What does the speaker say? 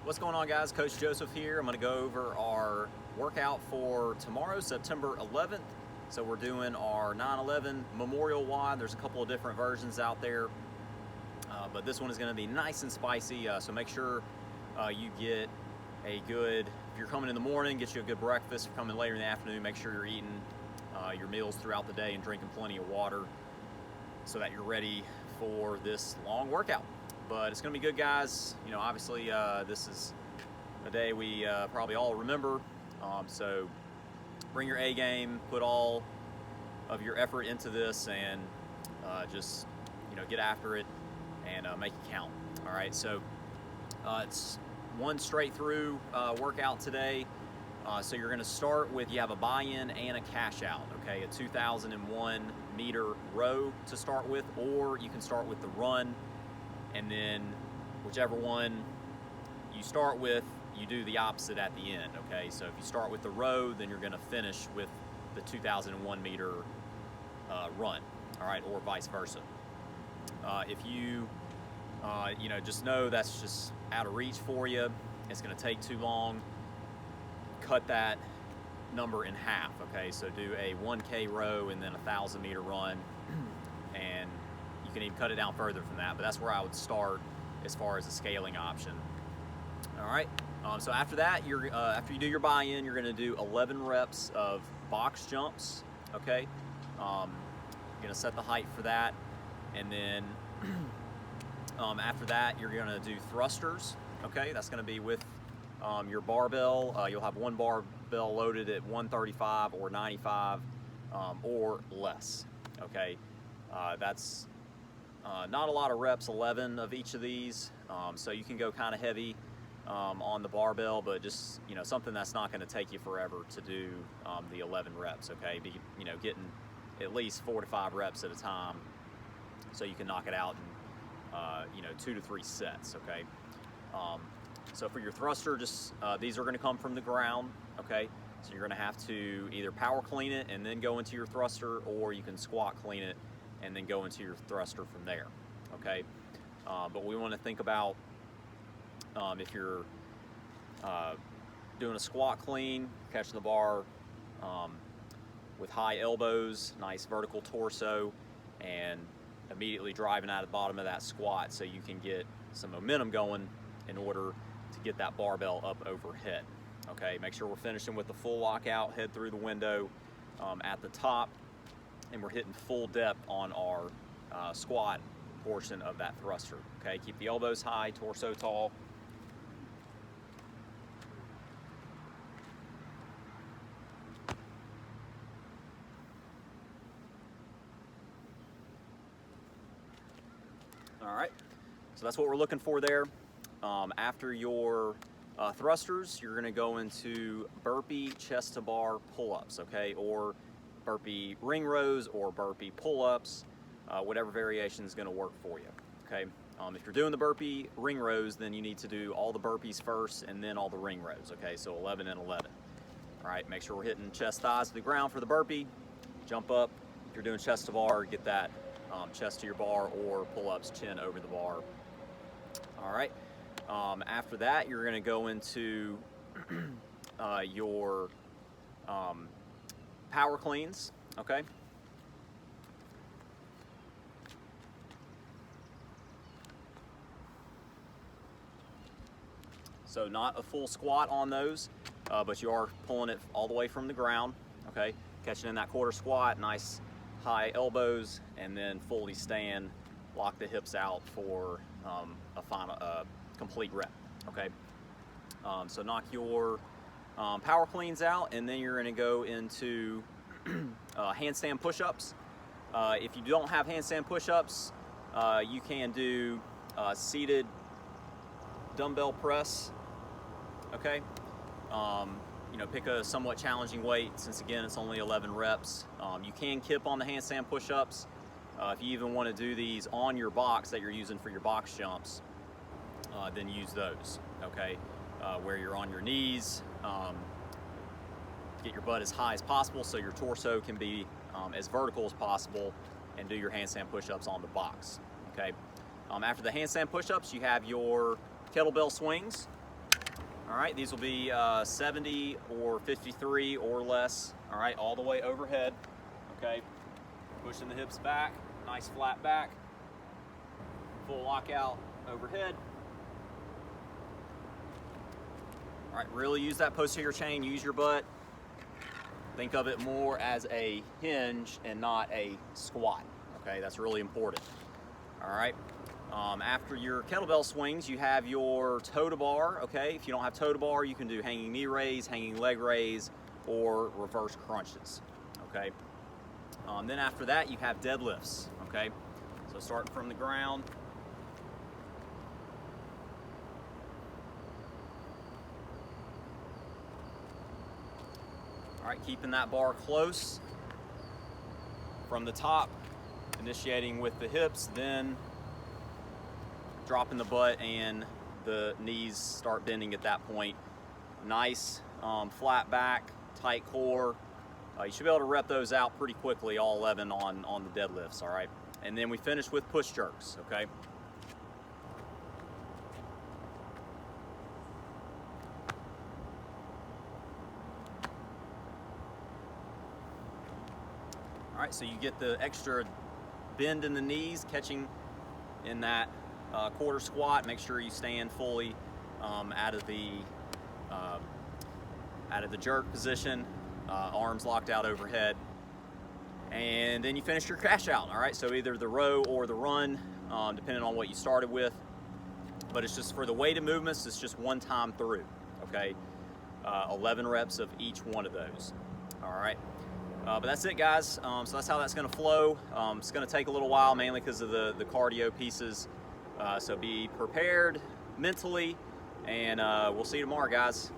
What's going on, guys? Coach Joseph here. I'm going to go over our workout for tomorrow, September 11th. So we're doing our 9/11 Memorial WOD. There's a couple of different versions out there, but this one is going to be nice and spicy. So make sure you get a good, if you're coming in the morning, get you a good breakfast. If you're coming later in the afternoon, make sure you're eating your meals throughout the day and drinking plenty of water so that you're ready for this long workout. But it's going to be good, guys. You know, obviously this is a day we probably all remember. So bring your A game, put all of your effort into this, and just, you know, get after it and make it count. All right, so it's one straight through workout today. So you're going to start with, you have a buy-in and a cash out, okay? A 2001 meter row to start with, or you can start with the run, and then whichever one you start with, you do the opposite at the end, okay? So if you start with the row, then you're going to finish with the 2001 meter run, all right, or vice versa. If you, you know, just know that's just out of reach for you, it's going to take too long, cut that number in half, okay? So do a 1K row and then a 1,000 meter run, and you can even cut it down further from that, but that's where I would start as far as a scaling option. All right, so after that, after you do your buy-in, you're gonna do 11 reps of box jumps, okay? You're gonna set the height for that, and then after that, you're gonna do thrusters, okay? That's gonna be with your barbell. You'll have one barbell loaded at 135 or 95 or less, okay? That's not a lot of reps, 11 of each of these, so you can go kind of heavy on the barbell, but just, you know, something that's not going to take you forever to do the 11 reps, okay? You know, getting at least 4 to 5 reps at a time so you can knock it out in, you know, 2 to 3 sets, okay? So for your thruster, just these are going to come from the ground, okay? So you're going to have to either power clean it and then go into your thruster, or you can squat clean it and then go into your thruster from there, okay? But we want to think about if you're doing a squat clean, catching the bar with high elbows, nice vertical torso, and immediately driving out of the bottom of that squat so you can get some momentum going in order to get that barbell up overhead, okay? Make sure we're finishing with the full lockout, head through the window at the top, and we're hitting full depth on our squat portion of that thruster, okay? Keep the elbows high, torso tall. All right, so that's what we're looking for there. After your thrusters, you're gonna go into burpee chest to bar pull-ups, okay? Or burpee ring rows or burpee pull-ups, whatever variation is gonna work for you, okay? If you're doing the burpee ring rows, then you need to do all the burpees first and then all the ring rows, okay? So 11 and 11. All right, make sure we're hitting chest thighs to the ground for the burpee. Jump up. If you're doing chest to bar, get that chest to your bar, or pull-ups chin over the bar. All right, after that, you're gonna go into your power cleans, okay? So not a full squat on those, but you are pulling it all the way from the ground, okay? Catching in that quarter squat, nice high elbows, and then fully stand, lock the hips out for a final complete rep, okay? So knock your power cleans out, and then you're gonna go into handstand push-ups. If you don't have handstand push-ups, you can do seated dumbbell press, okay? You know, pick a somewhat challenging weight, since again it's only 11 reps. You can kip on the handstand push-ups. If you even want to do these on your box that you're using for your box jumps, then use those, okay? Where you're on your knees, get your butt as high as possible so your torso can be as vertical as possible, and do your handstand push-ups on the box, okay? After the handstand push-ups, you have your kettlebell swings, All right, these will be 70 or 53 or less. All right, all the way overhead. Okay, pushing the hips back, nice flat back, full lockout overhead. All right, really use that posterior chain, use your butt. Think of it more as a hinge and not a squat. Okay, that's really important. All right, after your kettlebell swings, you have your toe to bar. Okay, if you don't have toe to bar, you can do hanging knee raise, hanging leg raise, or reverse crunches. Okay, then after that, you have deadlifts. Okay, so starting from the ground. All right, keeping that bar close from the top, initiating with the hips, then dropping the butt and the knees start bending at that point. Nice flat back, tight core. You should be able to rep those out pretty quickly, all 11 on the deadlifts, all right? And then we finish with push jerks, okay? All right, so you get the extra bend in the knees, catching in that quarter squat. Make sure you stand fully out of the jerk position, arms locked out overhead, and then you finish your crash out. All right, so either the row or the run, depending on what you started with. But it's just for the weighted movements. It's just one time through. Okay, 11 reps of each one of those. All right. But that's it, guys. So that's how that's going to flow. It's going to take a little while, mainly because of the cardio pieces. So be prepared mentally, and we'll see you tomorrow, guys.